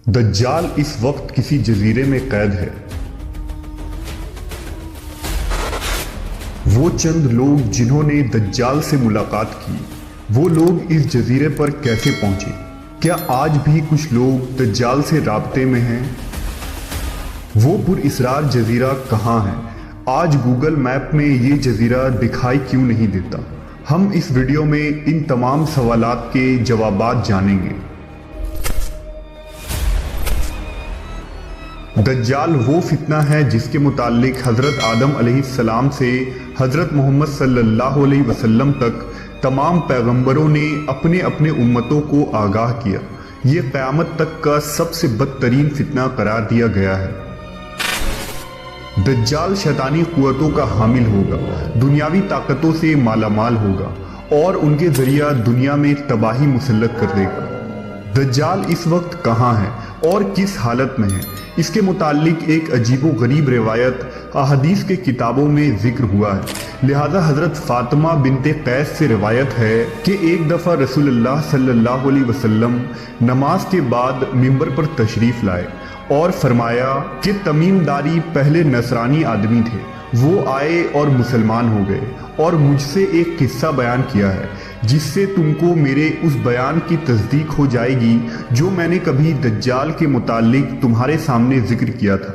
दज्जाल इस वक्त किसी जजीरे में कैद है। वो चंद लोग जिन्होंने दज्जाल से मुलाकात की, वो लोग इस जजीरे पर कैसे पहुंचे? क्या आज भी कुछ लोग दज्जाल से राब्ते में हैं? वो पुरइसरार जजीरा कहाँ है? आज गूगल मैप में ये जजीरा दिखाई क्यों नहीं देता? हम इस वीडियो में इन तमाम सवालात के जवाबात जानेंगे। दज्जाल वो फितना है जिसके मुताल्लिक हज़रत आदम अलैहिस्सलाम से हज़रत मोहम्मद सल्लल्लाहु अलैहि वसल्लम तक तमाम पैगंबरों ने अपने अपने उम्मतों को आगाह किया। ये क़यामत तक का सबसे बदतरीन फितना करार दिया गया है। दज्जाल शैतानी क़ुव्वतों का हामिल होगा, दुनियावी ताकतों से मालामाल होगा और उनके ज़रिया दुनिया में तबाही मुसल्लत कर देगा। दज्जाल इस वक्त कहाँ है और किस हालत में है, इसके मुताल्लिक एक अजीबो गरीब रिवायत अहदीस के किताबों में जिक्र हुआ है। लिहाजा हज़रत फ़ातिमा बिनते कैस से रिवायत है कि एक दफ़ा रसूलुल्लाह सल्लल्लाहु अलैहि वसल्लम नमाज के बाद मिंबर पर तशरीफ़ लाए और फरमाया कि तमीमदारी पहले नसरानी आदमी थे, वो आए और मुसलमान हो गए और मुझसे एक किस्सा बयान किया है जिससे तुमको मेरे उस बयान की तस्दीक हो जाएगी जो मैंने कभी दज्जाल के मुताल्लिक तुम्हारे सामने जिक्र किया था।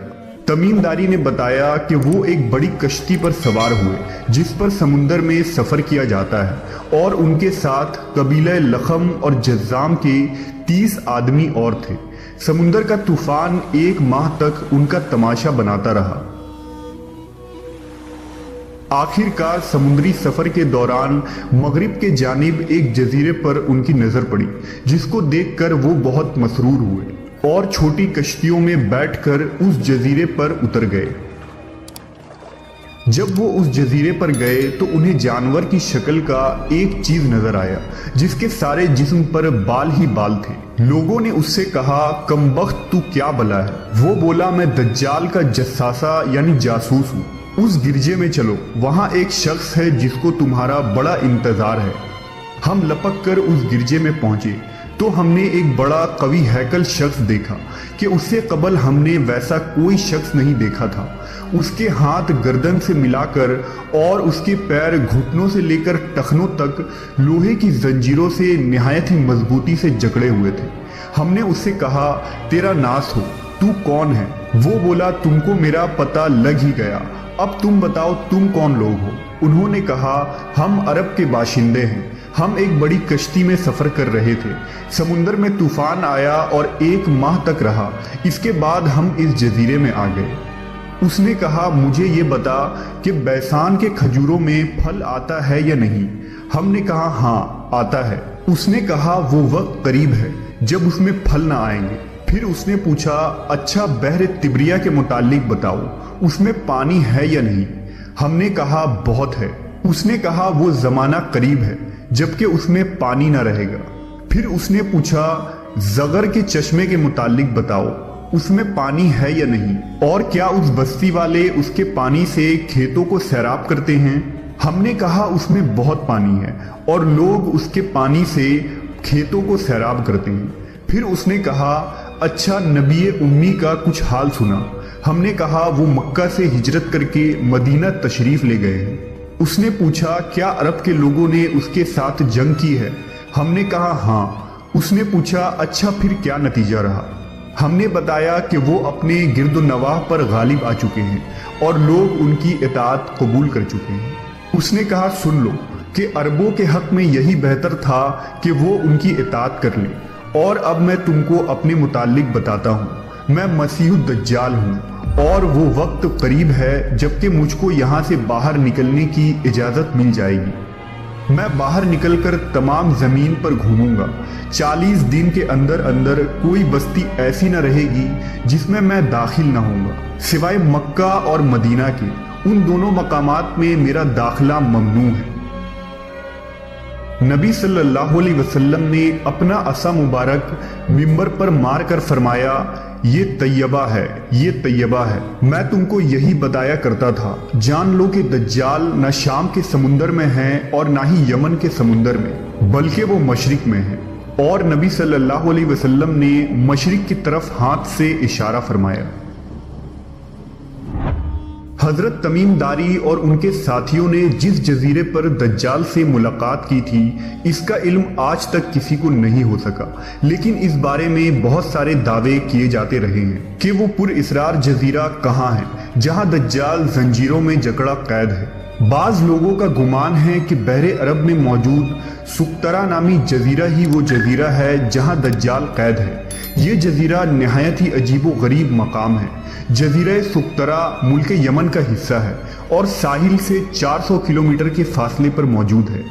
तमीमदारी ने बताया कि वो एक बड़ी कश्ती पर सवार हुए जिस पर समुंदर में सफ़र किया जाता है और उनके साथ कबीला लखम और जज़्ज़ाम के 30 आदमी और थे। समुंदर का तूफान 1 माह तक उनका तमाशा बनाता रहा। आखिरकार समुद्री सफर के दौरान मगरिब के जानिब एक जजीरे पर उनकी नजर पड़ी जिसको देखकर वो बहुत मसरूर हुए और छोटी कश्तियों में बैठकर उस जजीरे पर उतर गए। जब वो उस जजीरे पर गए तो उन्हें जानवर की शक्ल का एक चीज नजर आया जिसके सारे जिस्म पर बाल ही बाल थे। लोगों ने उससे कहा, कमबख्त तू क्या बला है? वो बोला, मैं दज्जाल का जस्सासा यानी जासूस हूँ। उस गिरजे में चलो, वहां एक शख्स है जिसको तुम्हारा बड़ा इंतजार है। हम लपक कर उस गिरजे में पहुंचे तो हमने एक बड़ा कवि हैकल शख्स देखा कि उससे कबल हमने वैसा कोई शख्स नहीं देखा था। उसके हाथ गर्दन से मिलाकर और उसके पैर घुटनों से लेकर टखनों तक लोहे की जंजीरों से निहायत ही मजबूती से जकड़े हुए थे। हमने उससे कहा, तेरा नास हो, तू कौन है? वो बोला, तुमको मेरा पता लग ही गया, अब तुम बताओ तुम कौन लोग हो? उन्होंने कहा, हम अरब के बाशिंदे हैं, हम एक बड़ी कश्ती में सफ़र कर रहे थे। समुंदर में तूफान आया और 1 माह तक रहा, इसके बाद हम इस जजीरे में आ गए। उसने कहा, मुझे ये बता कि बैसान के खजूरों में फल आता है या नहीं? हमने कहा, हाँ आता है। उसने कहा, वो वक्त करीब है जब उसमें फल ना आएंगे। फिर उसने पूछा, अच्छा बहर तिब्रिया के मुताल्लिक बताओ, उसमें पानी है या नहीं? हमने कहा, बहुत है। उसने कहा, वो ज़माना करीब है जबकि उसमें पानी ना रहेगा। फिर उसने पूछा, ज़गर के चश्मे के मुताल्लिक बताओ, उसमें पानी है या नहीं? और क्या उस बस्ती वाले उसके पानी से खेतों को सैराब करते हैं? हमने कहा, उसमें बहुत पानी है और लोग उसके पानी से खेतों को सैराब करते हैं। फिर उसने कहा, अच्छा नबी उम्मी का कुछ हाल सुना? हमने कहा, वो मक्का से हिजरत करके मदीना तशरीफ ले गए हैं। उसने पूछा, क्या अरब के लोगों ने उसके साथ जंग की है? हमने कहा, हाँ। उसने पूछा, अच्छा फिर क्या नतीजा रहा? हमने बताया कि वो अपने गिरदोनवाह पर गालिब आ चुके हैं और लोग उनकी इताअत कबूल कर चुके हैं। उसने कहा, सुन लो कि अरबों के हक में यही बेहतर था कि वो उनकी इताअत कर लें। और अब मैं तुमको अपने मुताल्लिक बताता हूँ, मैं मसीह दज्जाल हूँ और वो वक्त करीब है जबकि मुझको यहाँ से बाहर निकलने की इजाज़त मिल जाएगी। मैं बाहर निकलकर तमाम ज़मीन पर घूमूंगा। 40 दिन के अंदर अंदर कोई बस्ती ऐसी न रहेगी जिसमें मैं दाखिल न होऊंगा, सिवाय मक्का और मदीना के। उन दोनों मकामात में मेरा दाखिला ममनू है। नबी सल्लल्लाहु अलैहि वसल्लम ने अपना असा मुबारक मिंबर पर मार कर फरमाया, ये तैयबा है, ये तैयबा है। मैं तुमको यही बताया करता था। जान लो कि दज्जाल न शाम के समुंदर में है और ना ही यमन के समुंदर में, बल्कि वो मशरिक में है। اور نبی صلی اللہ علیہ وسلم نے مشرق کی طرف ہاتھ سے اشارہ فرمایا۔ حضرت تمیم داری اور ان کے ساتھیوں نے جس جزیرے پر دجال سے ملاقات کی تھی اس کا علم آج تک کسی کو نہیں ہو سکا، لیکن اس بارے میں بہت سارے دعوے کیے جاتے رہے ہیں کہ وہ پر اسرار جزیرہ کہاں ہے جہاں دجال زنجیروں میں جکڑا قید ہے۔ بعض لوگوں کا گمان ہے کہ بحر عرب میں موجود سقطرہ نامی جزیرہ ہی وہ جزیرہ ہے جہاں دجال قید ہے۔ یہ جزیرہ نہایت ہی عجیب و غریب مقام ہے۔ جزیرہ سقطرہ ملک یمن کا حصہ ہے اور ساحل سے 400 کلومیٹر کے فاصلے پر موجود ہے۔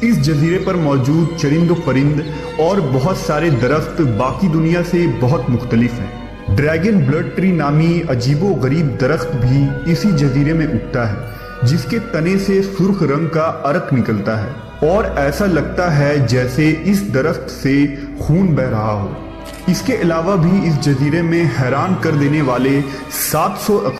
اس جزیرے پر موجود چرند و پرند اور بہت سارے درخت باقی دنیا سے بہت مختلف ہیں۔ ڈریگن بلڈ ٹری نامی عجیب و غریب درخت بھی اسی جزیرے میں اگتا ہے جس کے تنے سے سرخ رنگ کا عرق نکلتا ہے اور ایسا لگتا ہے جیسے اس درخت سے خون بہہ رہا ہو۔ اس کے علاوہ بھی اس جزیرے میں حیران کر دینے والے 700